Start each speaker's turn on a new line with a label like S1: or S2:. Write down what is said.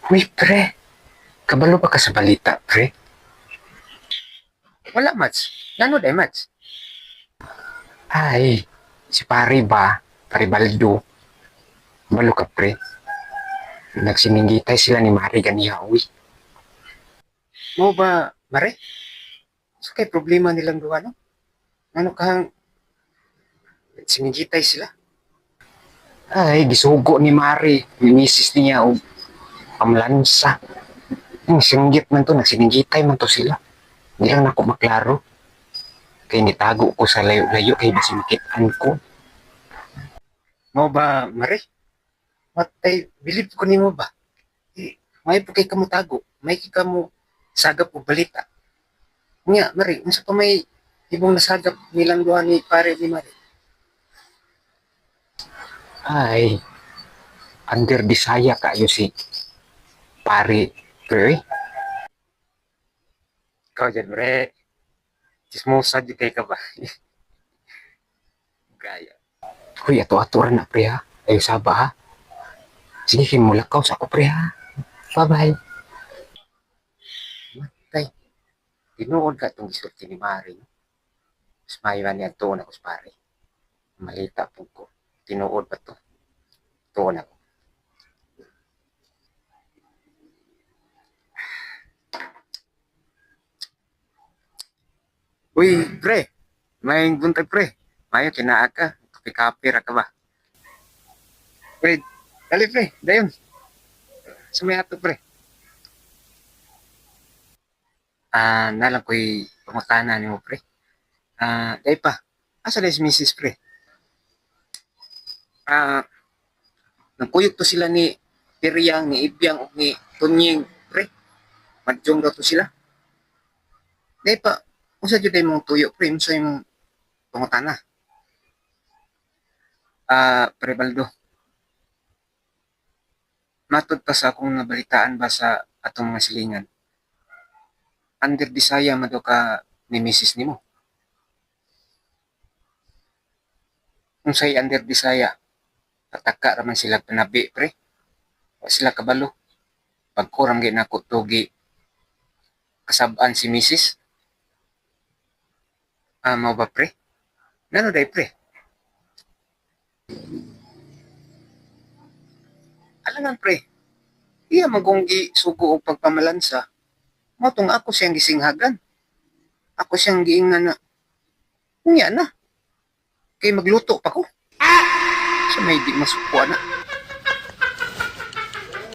S1: Uy, pre. Kabalo ba ka sa balita, pre?
S2: Wala, Mads. Ngano day, Mads?
S1: Ay, si pare ba? Pare Baldo. Balo ka, pre. Nagsiningitay sila ni Mari ganiya, uy.
S2: Mo ba, Mare? So kay problema nilang duha, no? Ano kahang sinigitay sila?
S1: Ay, gisugo ni Mari. Yung misis niya, o pamlansa. Yung singgit man to, nagsiningitay man to sila. Hindi lang ako maklaro. Kaya nitago ko sa layo-layo kay basimikitan ko.
S2: Mo ba, Mare? What I believe ko nimo ba? May po kay kamo tago. May kay kamo sagap o balita. Nga, Mare, unsa pa may ibong nasagap nilang duha ni pare ni Mare?
S1: Ay, under Bisaya kayo si pare, pre.
S2: Ikaw dyan, Mare. Chismosa di kay ka ba? Gaya.
S1: Uy, ato-ato ra na, pre, ha? Ayo saba, ha? Sige, kimulakaw sa ako, pre, ha? Bye-bye.
S2: Matay. Tinuod ka itong gisulti ni Mare. No? Mas mayo niya tuon ako sa pare. Malita po ko. Tinuod ba to? Tuon ako. Uy, pre. May buntag pre. Mayo kinaa ka. Kapi-kapi ra ka ba? Pre, dali pre. Dayon. Sumaya to pre. Nalang ko'y pangutana ni mo pre. Day pa. Asa na si Mrs. pre? Nagkuyog to sila ni Tiriang, ni Ibyang, o ni Tunying pre. Madjong daw to sila. Day pa. Unsa jud mong tuyo pre? Unsa imong pangutana? Pre Baldo. Matod pa sa akong nabalitaan ba sa atong mga silingan. Under Bisaya mado ka ni Mrs. nimo. Unsay under Bisaya? Pataka raman sila panabi pre. Wa sila kabalo. Pagkuram gid nako tugi kasab-an si Mrs. Mao ba pre? Ngano day pre? Alangan pre. Iya magunggi sugo og pagpamalansa. Mao tong ako siyang gisinghagan. Ako siyang giingnan na unya na. Kay magluto pa ko. Sa may di masukuan na.